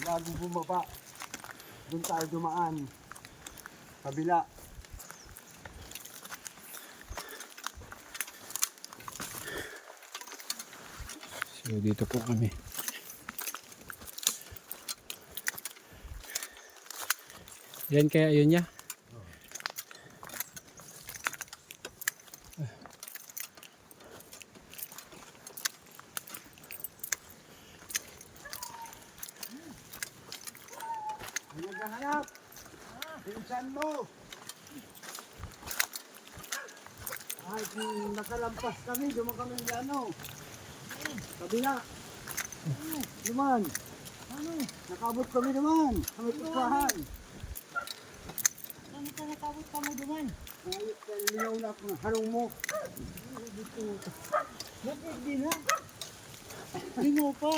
Bago bumaba, doon tayo dumaan. Kabila. So dito po kami. Yan kaya yun niya. Naghahanap. Pinsan mo. Ay, nakalampas kami, dumaan kami ng ano. Kabila. Duman. Ano? Nakabot kami naman. Kami tukahan. Ano ka nakabot ka mo duman? Ayot ka, linaw na ako ng harong mo. Bakit din ha? Lingaw pa.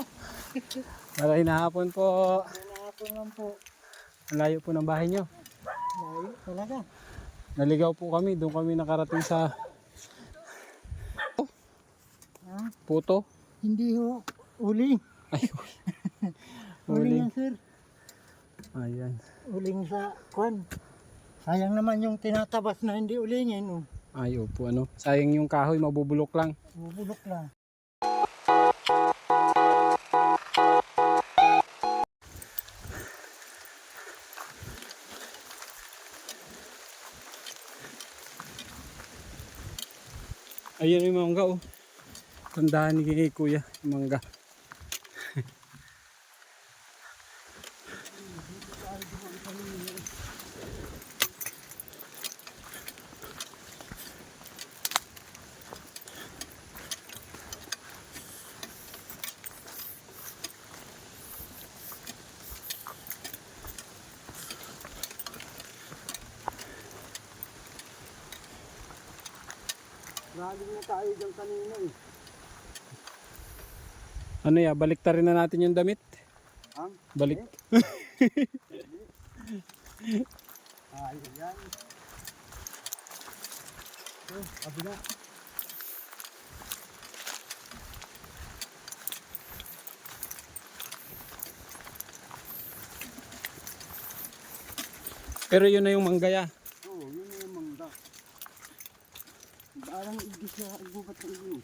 Maray na hapon po. Nahapon lang po. Ang layo po ng bahay nyo. Layo talaga. Naligaw po kami. Doon kami nakarating sa Ha? puto. Hindi ho. Uling. Ay, Uling yan sir. Ayan. Uling sa kwan. Sayang naman yung tinatabas na hindi ulingin. Oh. Ay, opo, ano. Sayang yung kahoy, mabubulok lang. Bubulok lang. Ayun yung mangga, oh. Tandaan ni Kuya, yung mangga. Galing na tayo dyan kanina eh. Ano ya, baliktarin na natin yung damit. Ang? Balik. Ayun yan. Kabila. Pero yun na yung manggaya. Oo, yun na yung mangga. Parang igis na gubat ng iyo.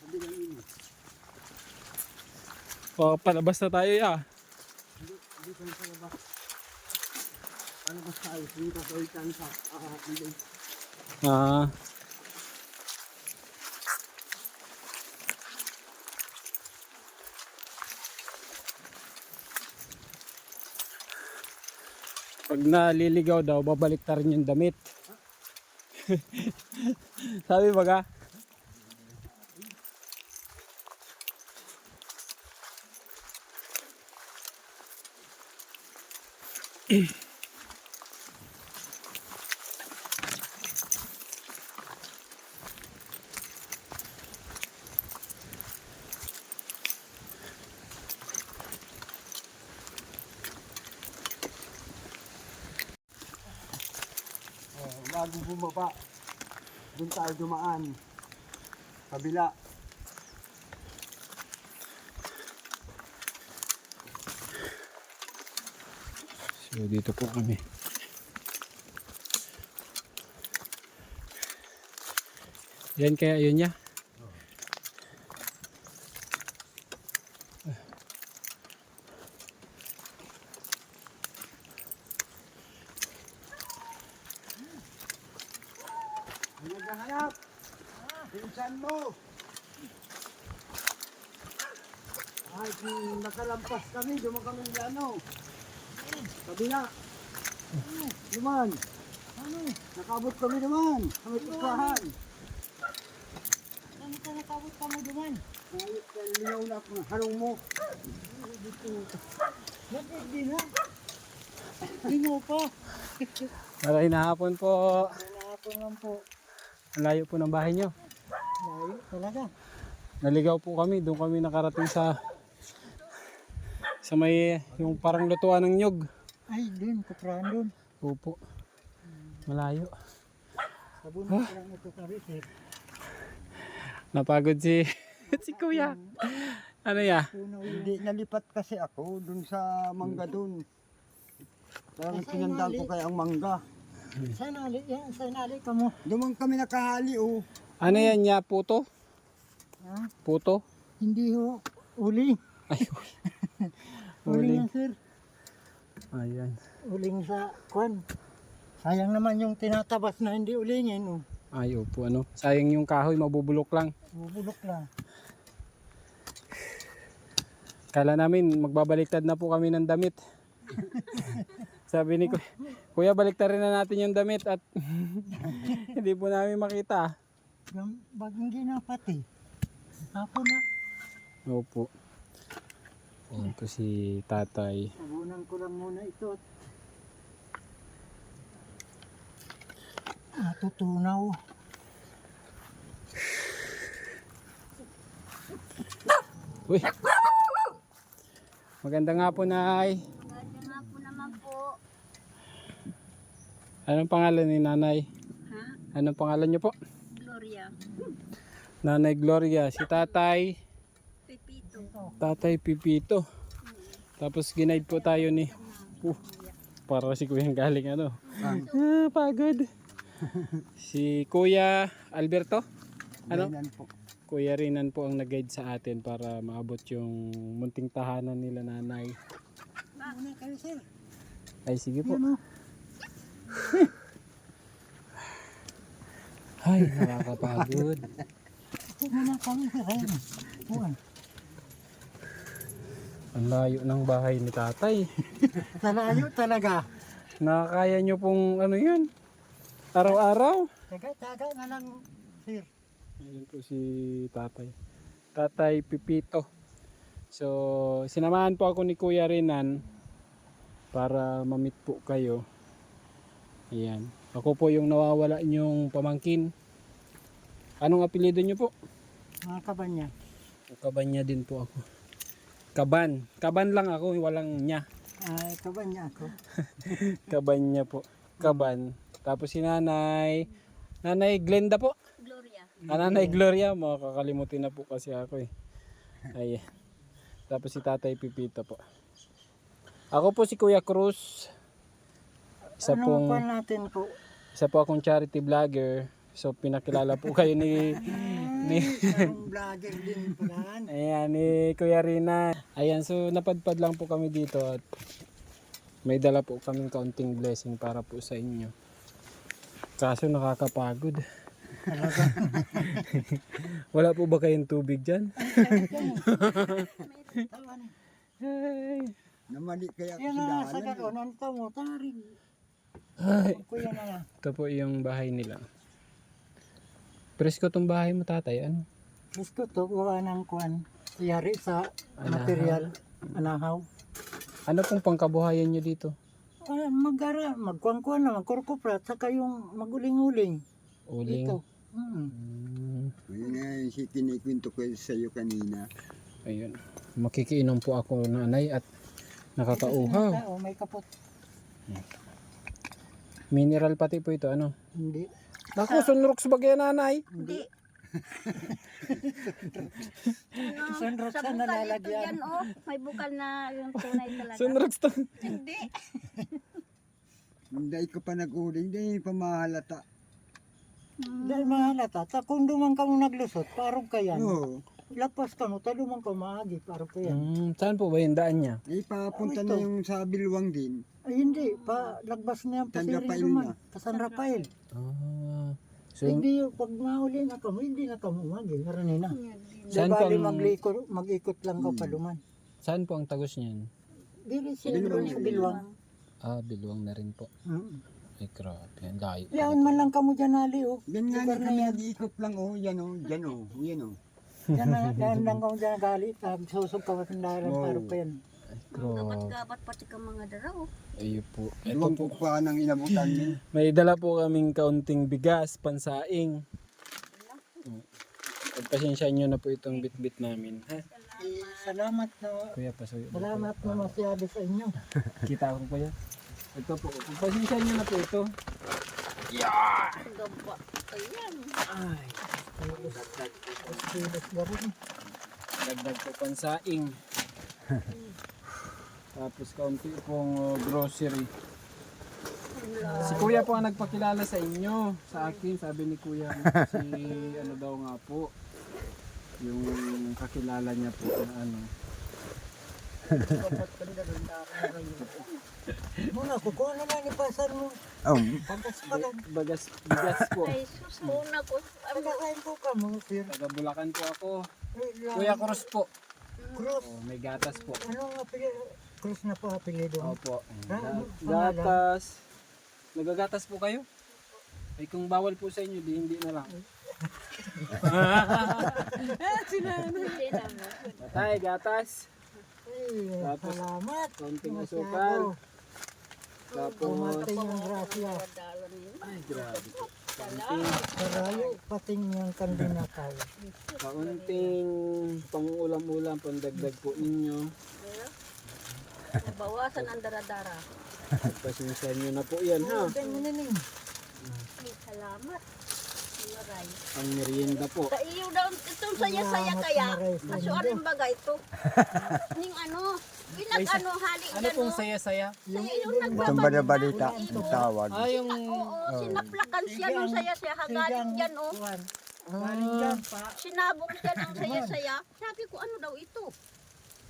Kabila yun. O, palabas na tayo ya. Hindi ka na ba? Ano ba tayo? Hindi ka tayo kansa. Hindi. Ah. Pag naliligaw daw, babalik ta rin yung damit. Sabi baga? Bago bumaba, doon tayo dumaan. Kabila. So dito po kami. Yan kaya yun niya. Naghahanap. Pinsan mo. Ay, nakalampas kami, dumaan kami ng ano. Kabila. Duman. Ano? Nakabot kami naman. Kami tukahan. Ano ka nakabot ka mo duman? Ayot ka, linaw na ako ng harong mo. Bakit din ha? Lingaw pa. Maray na hapon po. Nahapon lang po. Ang layo po ng bahay nyo. Layo talaga. Naligaw po kami. Doon kami nakarating sa may yung parang lutuan ng nyog. Ay, dun. Kuprahan dun. Opo. Malayo. Sabon na lang ito kami sir. Napagod si Si kuya. Ano ya? Puno yun. Hindi, nalipat kasi ako dun sa mangga dun. Parang Nasa pinandaan ko inali. kaya ang mangga. Sanali, yan, sanali ka mo. Dumang kami nakahali oh. Ano yan ya? Puto? Ha? Puto? Hindi ho, uling. Ay, Uling uling. yan, sir. Ayan. Uling sa kwan. Sayang naman yung tinatabas na hindi ulingin. Oh. Ay, opo, ano. Sayang yung kahoy, mabubulok lang. Bubulok lang. Kala namin, magbabaliktad na po kami ng damit. Sabi ni Kuya, baliktarin na natin yung damit at hindi po namin makita. Yung bagong ginapati. Hapon na. Opo. Ayan po si tatay. Sabunan ko lang muna ito. Natutunaw. Uy! Maganda nga po, Nay. Ganda nga po naman po. Anong pangalan ni Nanay? Ha? Anong pangalan niyo po? Gloria. Nanay Gloria. Si Tatay. Pepito. Tatay Pipito. Tapos ginaid po tayo ni... para si Kuya galing ano. Pagod. Si Kuya Alberto. Ano? Ganyan po. Kuya Rinan po ang nag-guide sa atin para maabot yung munting tahanan nila nanay. Muna kayo, sir. Ay sige po. Yan o. Ay, nakakapagod. Muna kami, sir. Ayan. Buwan. Ang layo ng bahay ni tatay. Nalayo talaga. Nakakaya nyo pong ano yun? Araw-araw? Taga na lang, sir. Ayan po si tatay. Tatay Pipito. So, sinamahan po ako ni Kuya Rinan para ma-meet po kayo. Ayan. Ako po yung nawawala nyong pamangkin. Anong apelyido nyo po? Mga kabanya. Kabanya din po ako. Kaban. Kaban lang ako, walang nya. Ay, kabanya ako. Kabanya po. Kaban. Tapos si Nanay. Nanay Glenda po. Gloria. Nanay Gloria, makakalimutin na po kasi ako eh. Ayan. Tapos si Tatay Pipito po. Ako po si Kuya Cruz. Isa Anong kwan natin po? akong charity vlogger. So pinakilala po kayo ni Anong vlogger din pala. ayan, ni Kuya Rina. Ayan, so napadpad lang po kami dito at may dala po kaming kaunting blessing para po sa inyo. Kaso nakakapagod. Wala po ba kayong tubig dyan? Ay. Namali kaya ako Yan sa na, sa daanan. gano'n, ang tamo, taring. Ay. Kuya na na. Ito po yung bahay nila. Presko tong bahay mo tatay, ano? Gusto to, gawa ng kwan. Yari sa material, anahaw. Ano pong pangkabuhayan nyo dito? Magkuhan-kuhan na, magkurkuprat, saka yung maguling-uling. Uling? Ito. Yun nga yung si kinikwento ko sa iyo kanina. Ayun. Makikiinom po ako nanay at nakakauhaw. Oo, may kapot. Mineral pati po ito, ano? Hindi. Naku, sunrox bagay nanay. Hindi. Sunrox Sa na bukal ito nalalagyan. yan oh. May bukal na yung tunay talaga. Sunrox to. Hindi. Hindi ka pa nag-uling, hindi pa mahalata. Dahil mahalata, kung dumang ka mo naglusot, parang ka yan. Oo. Lapas ka mo, talumang ka maagi, parang ka yan. Saan po ba yung daan niya? Ay, papunta Ito. na yung sa Bilwang din. Ay hindi, lagbas na yan, San pasirin Rafael duman. na. Sa San Rafael. Ah. So, Hindi, pag mahuli na ka mo, hindi na ka mo magi, karani na. Saan Di bali pang- mag-ikot lang ka paluman. saan po ang tagos niyan? Dili siya doon sa Bilwang. Ah, Bilwang na rin po. Mm. Ay, grabe. Ang layo. Yan man lang ka mo dyan ali, oh. Yan nga Lugar na na kami yan. nag-iikot lang, oh. Yan, oh. Yan, oh. Yan, oh. Yan lang ka mo dyan galit. Susog ka sa daharan, Wow. parang pa yan. Ay, grabe. Gabat-gabat pati ka mga daraw. Ayun po. Ito Iwan po. ko pa ng inabutan din. May dala po kaming kaunting bigas, pansaing. Pagpasensyaan nyo na po itong bit-bit namin. Ha? Salamat na. Kuya, pasuyo. Salamat na masyado sa inyo. Kita ko kuya. Ito po. Pagpasensyaan nyo na po ito. Gaba. Ayan. Ay, kilos na rin. Dagdag po pansaing. Tapos kaunti pong grocery. Si Kuya po ang nagpakilala sa inyo, sa akin, sabi ni Kuya, si ano daw nga po, yung kakilala niya po na ano. Muna, kukuha na lang ipasar mo. Pagkas pa lang. Bigas po. Ay, sus, muna ko. Pagkakain po ka mo, sir. Taga Bulacan po ako. Eh, Kuya Cruz po. Cruz. Oh, may gatas po. Ano ang apelido? Cruz na po apelido. Opo. Ah, Gatas. Nagagatas po kayo? Ay kung bawal po sa inyo, di hindi na lang. Patay, gatas. Ay, Tapos, salamat. konting Masyado. asukal. Tapos, Pumatay yung grasya. ay grabe. Kaunting, Karayo, pating yung kandinakaw. kaunting pang-ulam-ulam, pandagdag po ninyo. Bawasan ang daradara. Pasensya nyo na po yan ha. Ay, salamat. Maray. Ang merienda po. Sa iyo daw, itong saya-saya kaya. Kasuarin baga ito. Ning ano, pinag-ano, hali Ano dyan, pong no? saya-saya? Saya yung Itong nagbabalita. balita, tawag. Ah, yung... Oo, sinaplakan siya nung saya-saya. Hagaling dyan, oh. Sinabong siya ng saya-saya. Sabi ko, ano daw ito?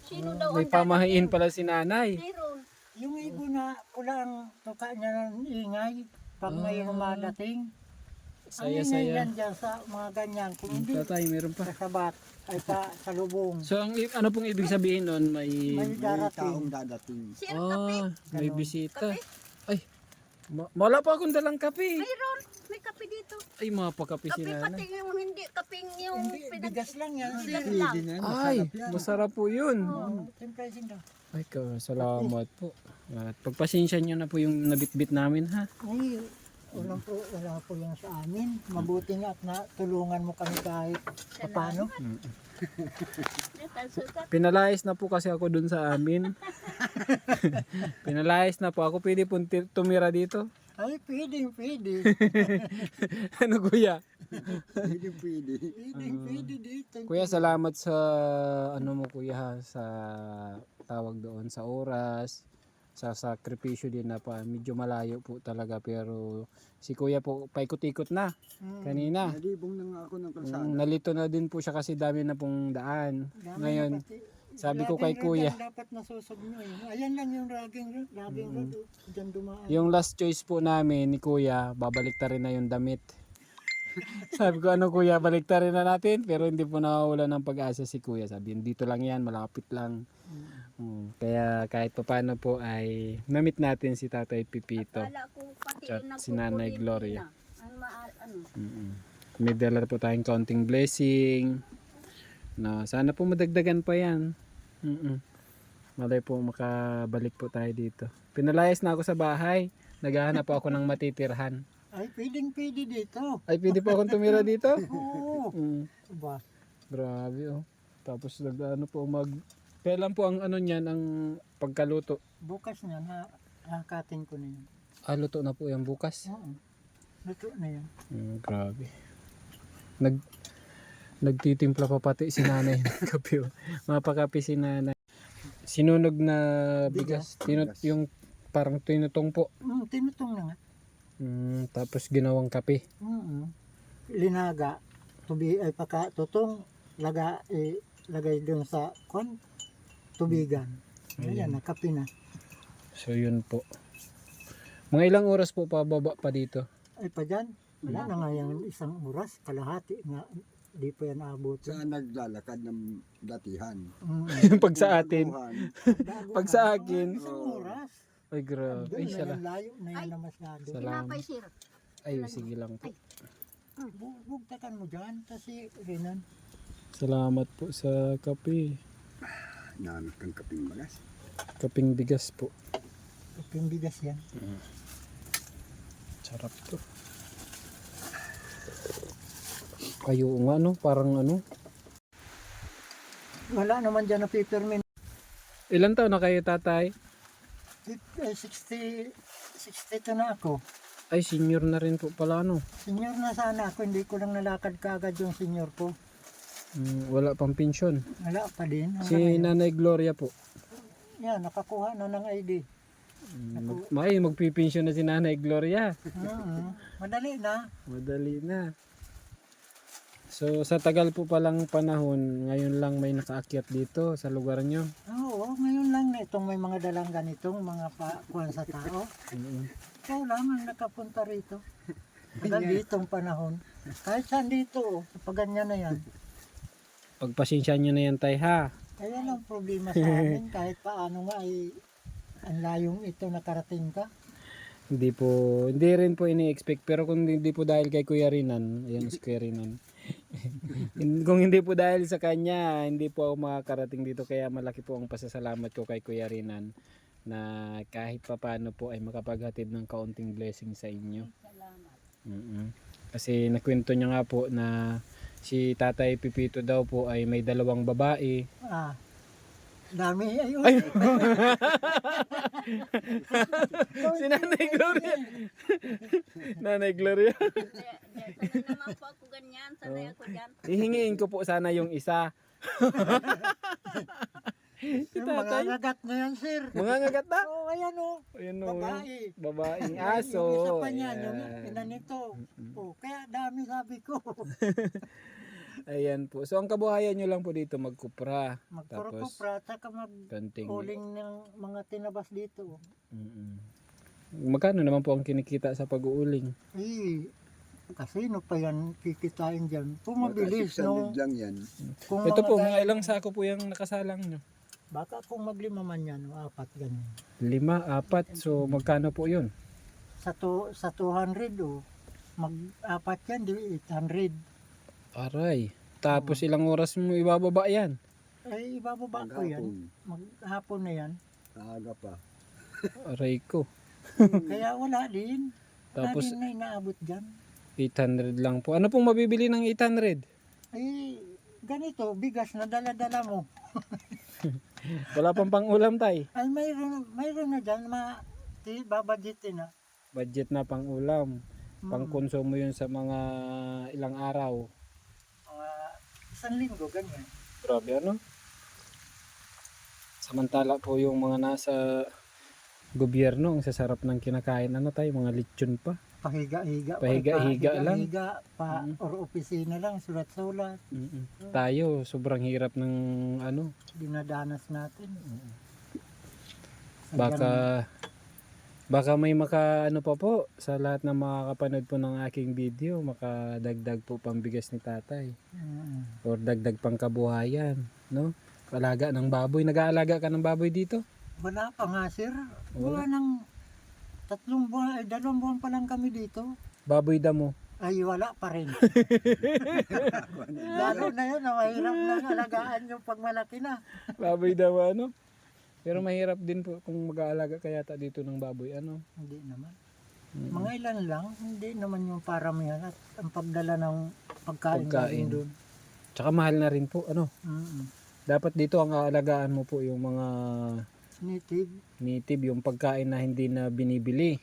Sino daw May ang pamahiin dadating? pala si nanay. Meron. Yung ibo na pulang tuka niya ng ingay pag may humadating. Ang ingay Saya-saya. yan dyan sa mga ganyan. Kung hindi, Tatay, meron pa. kasabat ay sa lubong. So, ano pong ibig sabihin nun? May... May darating. dadating. Sir, kape. may bisita. Ay, wala pa akong dalang kape. Mayroon. May kape dito. Ay, mga pakape si Kape pati nanay. yung hindi, kaping yung Hindi, bigas lang yan. Bigas Sir. lang. Ay, masarap po yun. Siyempre, sinda. Ay, salamat po. At pagpasensya nyo na po yung nabitbit namin ha. Ay, wala po yan sa amin. Mabuti nga at natulungan mo kami kahit paano. Pinalayas na po kasi ako dun sa amin. Pinalayas na po ako. Pwede po tumira dito. Ay, pwede. Ano kuya? Pwede. Pwede dito. Kuya, salamat sa ano mo kuya ha, sa tawag doon sa oras, sa sakripisyo din na pa. Medyo malayo po talaga pero si kuya po paikot-ikot na kanina. Nalibong na nga ako ng kalsada. Nalito na din po siya kasi dami na pong daan. Ngayon, sabi ko kay Laging kuya, road ang dapat nasusog nyo eh. Ayan lang yung laging road. Diyan dumaan. yung last choice po namin ni kuya, babalik ta rin na yung damit. Sabi ko, ano kuya, balik ta rin na natin. Pero hindi po nawawala ng pag-asa si kuya. Sabi, dito lang yan, malapit lang. Kaya kahit pa paano po ay namit natin si Tatay Pipito. Kala ko pati At yung si Nanay nagkukulimlim Gloria. na. Ang ano. May dala po tayong counting blessing. Na sana po madagdagan pa yan. Malay po makabalik po tayo dito. Pinalayas na ako sa bahay. Naghahanap po ako ng matitirhan. Ay, pwede dito. Ay, pwede po akong tumira dito? Oo. Ba? Grabe oh. Tapos ano po kailan po ang ano niyan ang pagkaluto? Bukas na hakatin ko na yan. Luto na po yan bukas. Oo. Luto na yan. Grabe. Nagtitimpla pa pati si nanay ng kape. Oh. Mapakape si nanay. Sinunog na bigas. Yung parang tinutong po. Tinutong na nga. Tapos ginawang kape. Linaga. Ay tutong. Lagay doon sa tubigan. Ayan, nakapi na. So yun po. Mga ilang oras po pababa pa dito? Ay pa dyan. Wala na nga yung isang oras. Kalahati nga. Di pa yan abot. Saan naglalakad ng datihan? Yung pag sa atin. Pag sa akin. Isang oras. Ay grabe. Ay, Doon na sala. yung layo na yan na masyado. Salamat. Tinapay, sir. Ay, sige lang po. Bugtakan mo dyan. Kasi rinan. Salamat po sa kape. Nanak kang kaping magas. Kaping bigas po. Kaping bigas yan. Sarap to. Kayo nga no, parang ano. Wala naman dyan na peppermint. Ilan taon na kayo tatay? 62 na ako. Ay, senior na rin po pala no. Senior na sana ako. Hindi ko lang nalakad kaagad yung senior ko. Wala pang pensyon. Wala pa din. Si Nanay Gloria po. Yan, nakakuha na ng ID. Magpipensyon na si Nanay Gloria. Madali na. Madali na. So sa tagal po palang panahon, ngayon lang may nakaakyat dito sa lugar nyo. Oo, ngayon lang na itong may mga dalang ganitong mga kuwan sa tao. Ikaw lang ang nakapunta rito. Tagal ditong panahon. Kahit saan dito, pag ganyan na yan. Pagpasensyahan nyo na yan tay ha. Kaya lang problema sa amin, kahit paano nga ay ang layong ito nakarating ka. Hindi rin po ini-expect, pero kung hindi po dahil kay Kuya Rinan, ayan si Kuya Rinan. Kung hindi po dahil sa kanya, hindi po ako makakarating dito, kaya malaki po ang pasasalamat ko kay Kuya Rinan na kahit papaano po ay makapaghatid ng kaunting blessing sa inyo. Kasi nakwento niya nga po na si Tatay Pipito daw po ay may 2 babae. Dami ayun. Ay! Si Nanay Gloria. Nanay Gloria. Sanay naman po ako ganyan. Sanay ako dyan. Hihingiin ko po sana yung isa. Yung mga ngagat na yan, sir. Mga ngagat na. Oo, ayan o. Ayun o. Babae. Babaeng Yung aso. isa pa niyan, yung Ayan. pinanito. Kaya dami sabi ko. Ayan po. So ang kabuhayan nyo lang po dito magkupra. Magpuro-kupra, tsaka Kanting. mag-uling ng mga tinabas dito. Magkano naman po ang kinikita sa pag-uuling? Kasi no pa yan kikitain dyan. Pumabilis, no? 600 lang yan. Kung Ito po, gaya- mga ilang sako po yung nakasalang nyo? Baka kung maglima man yan, 4 ganyan. 5, 4. So magkano po yun? Sa 200 mag-4 yan, di 800. Aray. Tapos ilang oras mo ibababa yan? Ay, ibababa ko yan. Maghapon na yan. Aga pa. Aray ko. Kaya wala din. Tapos Wala din na inaabot dyan. 800 lang po. Ano pong mabibili ng 800? Ay, ganito, bigas na dala-dala mo. Wala pang pang-ulam tay. Ay, mayroon na dyan, babadgetin na. Budget na pang-ulam. Pang-konsumo yun sa mga ilang araw. Isang linggo, ganyan. Grabe ano? Samantala po yung mga nasa gobyerno, ang sasarap ng kinakain. Ano tayo, mga lechon pa. Pahiga-higa. Pahiga-higa lang. Pahiga or opisina lang, sulat-sulat. Tayo, sobrang hirap ng ano. Dinadanas natin. Baka may ano pa po sa lahat ng makakapanood po ng aking video, makadagdag po pambigas ni tatay. Or dagdag pang kabuhayan, no? Alaga ng baboy. Nag-aalaga ka ng baboy dito? Wala pa nga, sir. Wala. Wala ng 2 buwan pa lang kami dito. Baboy damo. Ay, wala pa rin. Lalo na yun, mahirap lang alagaan yung pag malaki na. Baboy damo ano? Pero mahirap din po kung mag-aalaga kaya dito ng baboy ano. Hindi naman. Mga ilan lang, hindi naman yung paramihan at ang pagdala ng pagkain. Doon. Tsaka mahal na rin po ano. Dapat dito ang aalagaan mo po yung mga native, yung pagkain na hindi na binibili.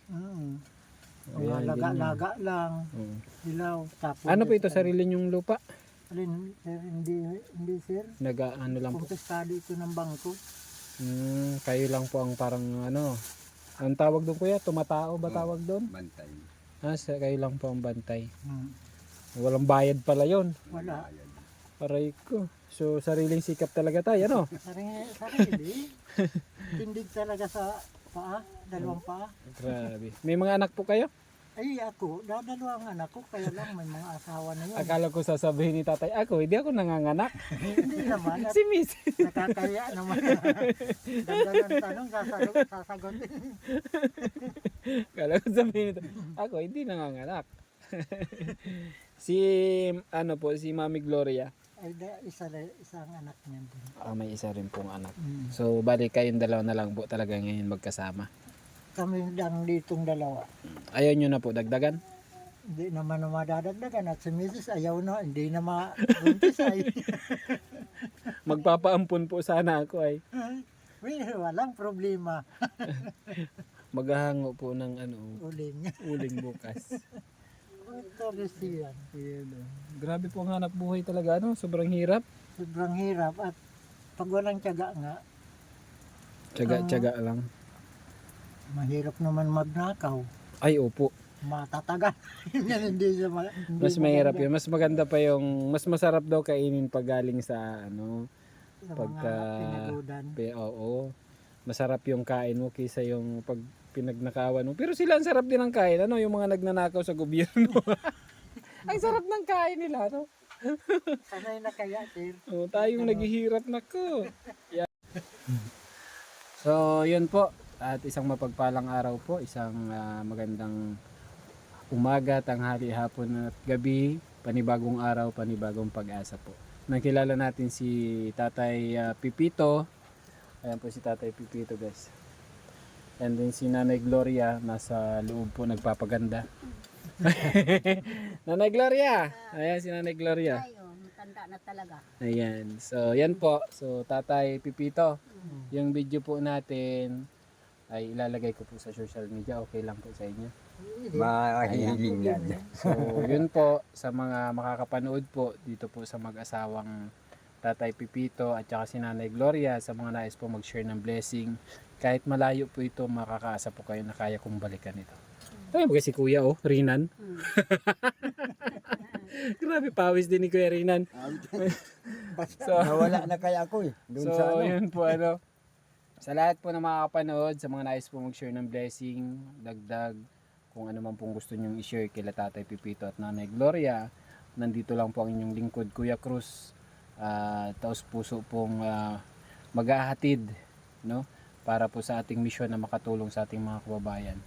Mga laga-laga lang. Hilaw. Tapos Ano po ito, sarili nyong lupa? Alin, sir, hindi sir. Ano lang po. Kumpistado ito ng bangko. Kayo lang po ang parang ano. Ang tawag doon kuya, tumatao ba tawag doon? Bantay. Kayo lang po ang bantay. Walang bayad pala yon. Wala. Aray ko. So sariling sikap talaga tayo, ano? Sarili. Tindig talaga sa paa, 2 paa. Grabe. May mga anak po kayo? Ay, ako, 2 ang anak ko, kaya lang may mga asawa na yun. Akala ko sasabihin ni tatay, hindi ako nanganganak. Hindi naman. At Si Miss. nakakaya naman. Ganda ng tanong, sasagutin. Akala ko sabihin ni tatay, hindi nanganganak. Si Mami Gloria. Ay, isang anak niyan din. May isa rin pong anak. So, bali kayong 2 na lang po talaga ngayon magkasama. Kami lang ditong 2. Ayaw nyo na po dagdagan? Hindi naman na madadagdagan at si Mrs. ayaw na, hindi na mabuntis ay. Magpapaampun po sana ako ay. Walang problema. Maghahango po ng Uling. uling bukas. Interest yan. Ayan, oh. Grabe po ang hanap buhay talaga, ano? Sobrang hirap. Sobrang hirap at pag walang tiyaga nga, Tiyaga lang. mahirap naman magnakaw. Ay, opo. Matatagal. Yan hindi siya hindi Mas mahirap maganda yun. Mas maganda pa yung, mas masarap daw kainin pag galing sa, sa pagka, mga pinagudan. oo. Masarap yung kain mo kaysa yung pag pinagnakawan mo. Pero sila ang sarap din ng kain. Ano, yung mga nagnanakaw sa gobyerno. Ang sarap ng kain nila, no? Sanay na kaya, sir. Oh, tayong naghihirap na ko. Yeah. So, yun po. At isang mapagpalang araw po. Isang magandang umaga, tanghali, hapon at gabi. Panibagong araw, panibagong pag-asa po. Nakilala natin si Tatay Pipito. Ayan po si Tatay Pipito, guys. And then si Nanay Gloria, nasa loob po nagpapaganda. Nanay Gloria! Ayan si Nanay Gloria. Ayo, matanda na talaga. Ayan. So, yan po. So, Tatay Pipito, yung video po natin ay ilalagay ko po sa social media. Okay lang po sa inyo. Mahihiling yan. So, yun po sa mga makakapanood po dito po sa mag-asawang Tatay Pipito at saka si Nanay Gloria, sa mga nais po mag-share ng blessing. Kahit malayo po ito, makakaasa po kayo na kaya kong balikan ito. Tayo ba si Kuya, oh, Rinan? Grabe, pawis din ni Kuya Rinan. So, Nawala na kaya ako eh. Doon so sa ano. yun po, sa lahat po na makakapanood, sa mga nais po mag-share ng blessing, dagdag, kung ano man pong gusto nyong i-share kila Tatay Pipito at Nanay Gloria, nandito lang po ang inyong lingkod, Kuya Cruz, taos puso pong maghahatid, no? Para po sa ating misyon na makatulong sa ating mga kababayan.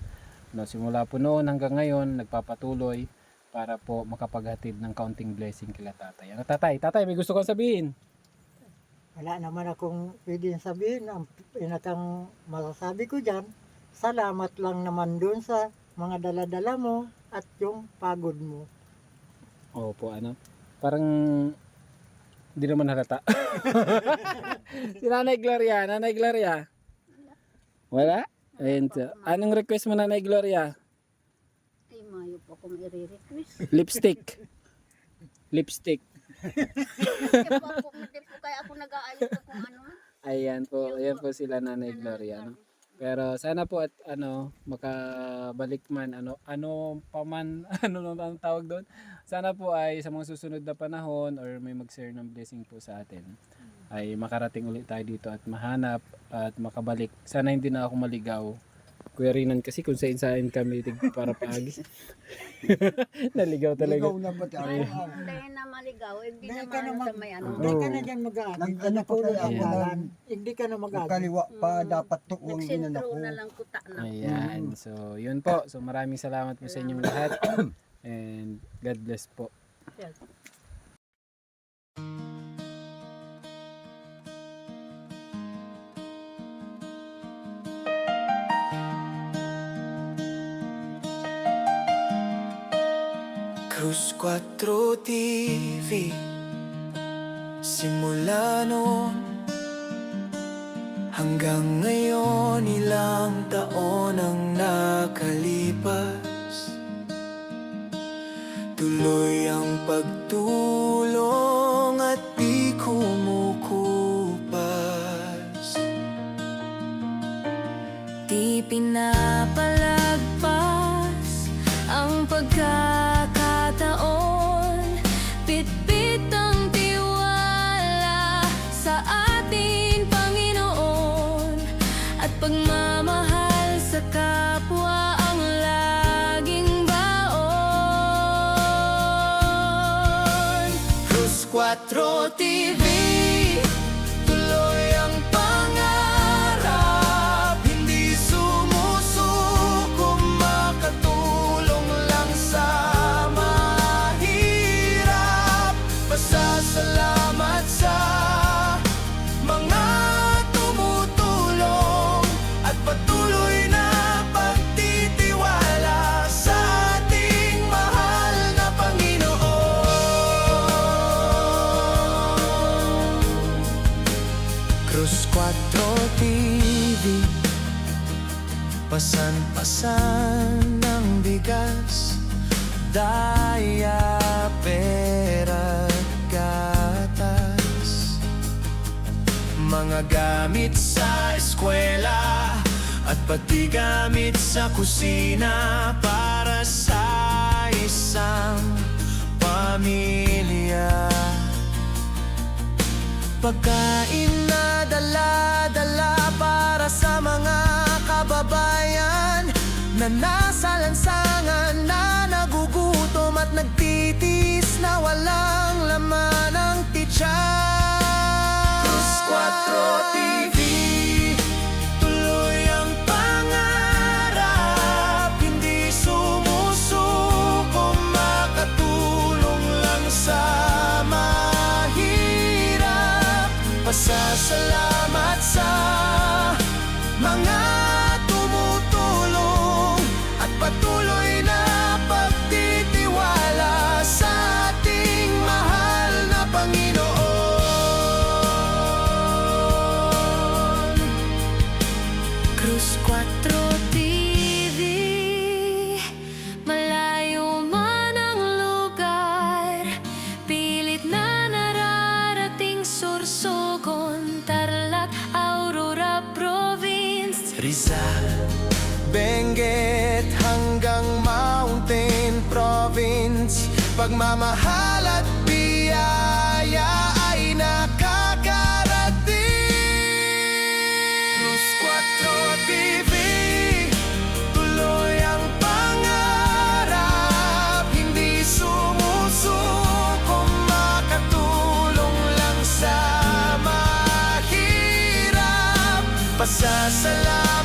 No, simula po noon hanggang ngayon, nagpapatuloy para po makapaghatid ng kaunting blessing kila Tatay. Ano, Tatay? Tatay, may gusto kong sabihin. Wala naman akong pwedeng sabihin. Ang pinakang masasabi ko dyan, salamat lang naman dun sa mga dala-dala mo at yung pagod mo. Opo, parang hindi naman halata. Si Nanay Gloria, Nanay Gloria. Wala? Ayun to. Anong request mo, Nanay Gloria? Ay, mayo po akong i-request. Lipstick. Lipstick. Hindi po kaya ako nag-aayos na kung ano. Ayan po sila Nanay Gloria, no? Pero sana po at makabalik man, ano pa man, ang tawag doon. Sana po ay sa mga susunod na panahon or may mag-share ng blessing po sa atin, ay makarating ulit tayo dito at mahanap at makabalik. Sana hindi na ako maligaw. Kuya Rinan kasi kung saan kami para paagi. Naligaw talaga. Ligaw na pati ako. Hindi na maligaw. Hindi Dahil naman ka na ano sa may ano. Hindi ka na dyan mag-aagit. Nag-ano Anak ko pa kaya ang ako dalan. Hindi ka na mag-aagit. Kaliwa pa dapat to ang ginan Nagsentro ako. na lang kuta na. Ayan. So, yun po. So, maraming salamat po sa inyong lahat. And God bless po. Cruz 4 TV. Simula noon hanggang ngayon, ilang taon ang nakalipas. Tuloy ang pagtulong at di kumukupas. Di pinapalagpas ang pagkakataon, bitbit ang tiwala sa ating Panginoon, at pagmamahal sa kapwa ang laging baon. Cruz 4 TV, tuloy ang pangarap, hindi sumusuko, makatulong lang sa mahirap. Pasasalamat sa mga tumutulong at patuloy na pagtitiwala sa ating mahal na Panginoon. Cruz 4 TV, pasan-pasan ng bigas, daya, pera, gatas. Mga gamit sa eskwela at pati gamit sa kusina para sa isang pamilya. Pagkain na dala-dala para sa mga kababayan na nasa lansangan, na nagugutom at nagtitis na walang laman ang tiyan. Cruz 4 TV, tuloy ang pangarap, hindi sumusuko, makatulong lang sa mahirap. Pasasalamat sa mga tumutulong at patuloy na pagtitiwala sa ating mahal na Panginoon. Cruz 4 TV, Malayo man ang lugar, pilit na nararating Sorsogon, Tarlac, Aurora Province. Rizal, Benguet hanggang Mountain Province, pagmamahal at biyaya ay nakakarating. Cruz 4 TV, tuloy ang pangarap, hindi sumusuko, makatulong lang sa mahirap. Pasasalamat